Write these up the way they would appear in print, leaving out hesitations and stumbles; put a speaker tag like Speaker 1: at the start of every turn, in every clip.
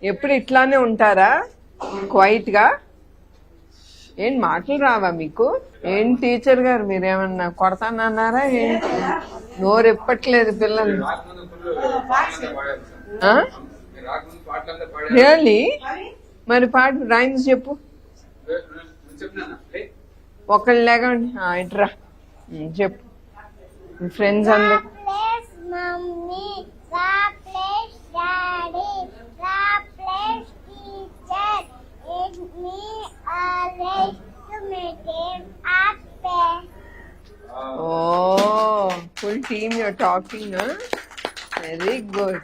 Speaker 1: ఎప్పుడు ఇట్లానే ఉంటారా క్వైట్ గా? ఏం మాటలు రావా మీకు? ఏం టీచర్ గారు మీరేమన్నా కొడతానన్నారా? ఏంటి నోరు ఎప్పట్లేదు పిల్లలు? రియల్లీ? మరి పాట రైమ్స్ చెప్పు. ఒకళ్ళు లేకండి ఇట్రా చెప్పు. ఫ్రెండ్స్ అందరు oh full team you're talking, huh? Very good.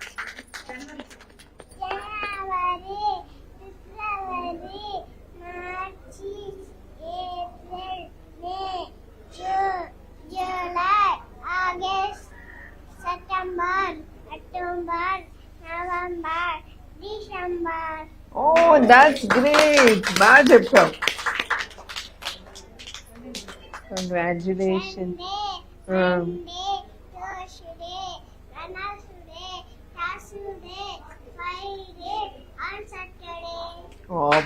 Speaker 2: July, August, September, October, November, December.
Speaker 1: Oh, that's great. Baga cheppavu. Congratulations.
Speaker 2: Monday, Tuesday, Wednesday, Thursday, Friday, and Saturday.
Speaker 1: Oh,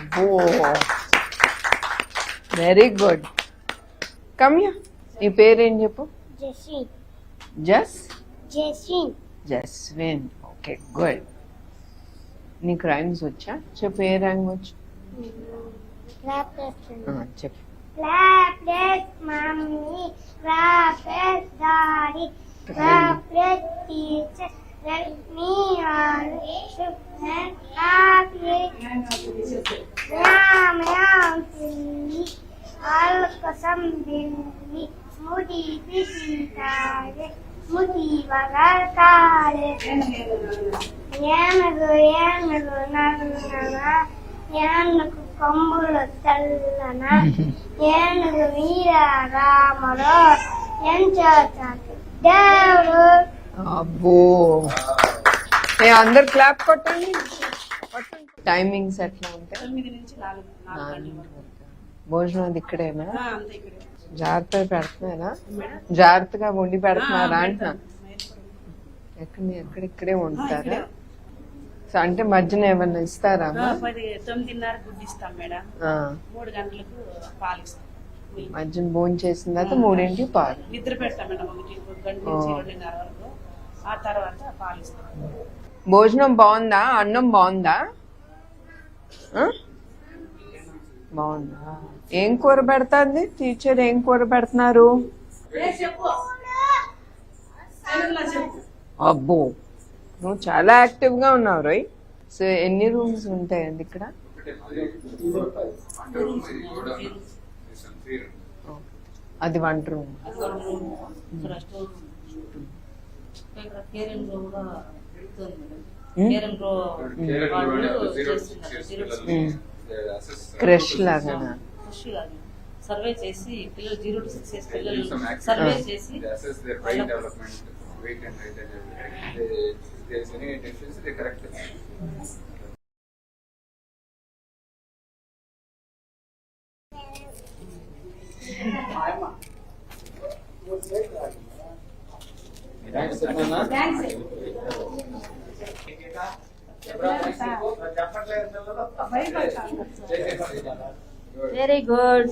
Speaker 1: very good. Come here. నీ పేరేం చెప్పు?
Speaker 2: Jaswin.
Speaker 1: Jaswin. Okay good. నీకు rhymes వచ్చా? చెప్పు, ఏ rhyme వచ్చు? చెప్పు.
Speaker 2: Clapless mommy, clapless daddy, clapless teacher, let me always and happy. Meow meow silly, all kasam billy, smoothie fishy tare, smoothie bagar tare. Yanagu nana, yanagu కొమ్ములు చల్లన ఏనుగు వీర రాముడు దేవుడు.
Speaker 1: అబ్బో, అందరు క్లాప్ కొట్టండి. టైమింగ్స్ ఎట్లా ఉంటాయి?
Speaker 3: 9 నుంచి 4.
Speaker 1: భోజనం అది ఇక్కడేనా? జాగ్రత్తగా పెడుతున్నారా? జాగ్రత్తగా వండి పెడుతున్నారా అంటున్నా. ఎక్కడిక్కడే ఉంటారా? అంటే మధ్యన ఏమన్నా ఇస్తారా?
Speaker 3: 9:30 గుడ్డు ఇస్తాం మేడం. 3 గంటలకు పాలు ఇస్తాం.
Speaker 1: మధ్యన భోజనం చేసిన తర్వాత 3 పాలు
Speaker 3: నిద్ర పెడతాం మేడం. 1 గంట నుంచి 2:30 వరకు. ఆ తర్వాత పాలు ఇస్తాం.
Speaker 1: భోజనం బాగుందా? అన్నం బాగుందా? బాగుందా? ఏం కూర పెడతాంది టీచర్? ఏం కూర పెడుతున్నారు? అబ్బో, నువ్వు చాలా యాక్టివ్ గా ఉన్నావు రోయ్. సో ఎన్ని రూమ్స్ ఉంటాయండి ఇక్కడ? అది వంట రూమ్. క్రష్ లాగా
Speaker 3: సర్వే చేసి పిల్లలు 0 to 6 years పిల్లలు సర్వే చేసి weight and height and everything. If there is any deficiency, they correct it.
Speaker 2: Very good.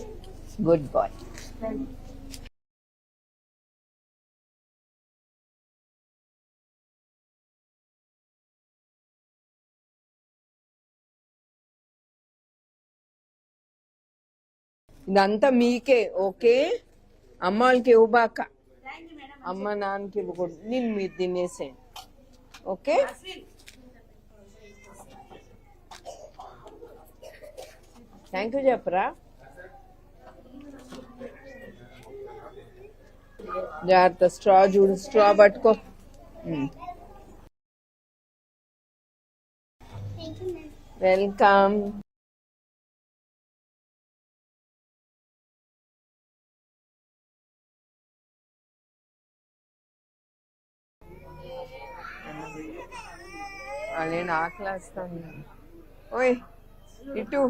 Speaker 1: Good boy. ఇదంతా మీకే, ఓకే? అమ్మ వాళ్ళకి ఇవ్వబాక, అమ్మ నాన్నకి ఇవ్వకూడదు. నేను మీరు తినేసేయండి, ఓకే? థ్యాంక్ యూ చెప్పరా. జాగ్రత్త. స్ట్రా చూడు, స్ట్రా పట్టుకో. వెల్కమ్. నేను ఆకలేస్తాను. ఓయ్ ఇటు.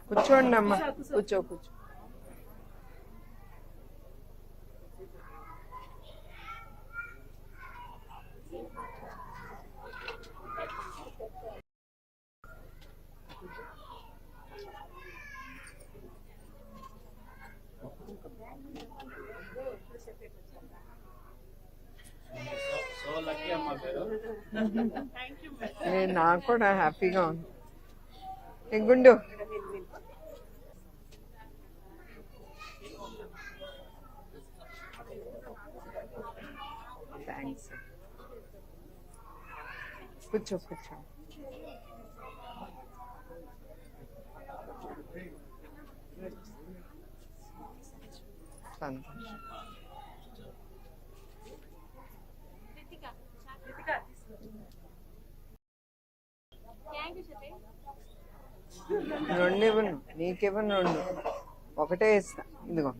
Speaker 1: కూర్చోండి అమ్మా, కూర్చో. నాకు కూడా హ్యాపీగా ఉంది. ఏ గుండు థ్యాంక్స్. కూర్చో కూర్చో. సంతోషం. రెండు ఇవ్వను, నీకివ్వను రెండు, ఒకటే ఇస్తా. ఇదిగో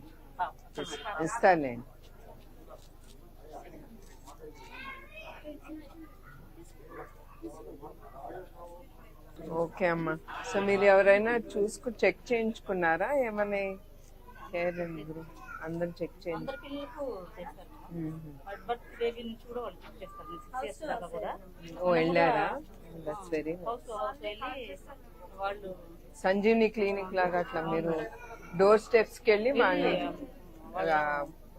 Speaker 1: ఇస్తానులేండి. ఓకే అమ్మా. సో మీరు ఎవరైనా చెక్ చేయించుకున్నారా ఏమని? అందరు చెక్ చేయండి.
Speaker 3: అందరి పిల్లలకు చేస్తారు. బర్త్ బేబీ నుంచి కూడా వాళ్ళు చెక్ చేస్తారు. 6 years దాకా కూడా.
Speaker 1: ఓ వెళ్ళారా? దట్స్ వెరీ
Speaker 3: హౌస్ వెళ్ళి వాళ్ళు
Speaker 1: సంజీవిని క్లినిక్ లాగా అట్లా మీరు డోర్ స్టెప్స్కి వెళ్ళి వాళ్ళని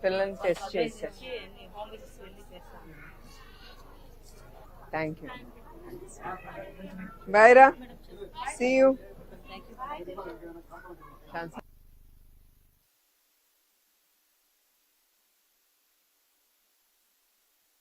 Speaker 1: పిల్లల్ని టెస్ట్ చేశారు.
Speaker 3: హోమ్ విజిట్స్ వెళ్ళి చేస్తారు.
Speaker 1: Thank you. బాయ్ రా. See you.
Speaker 3: Thank you.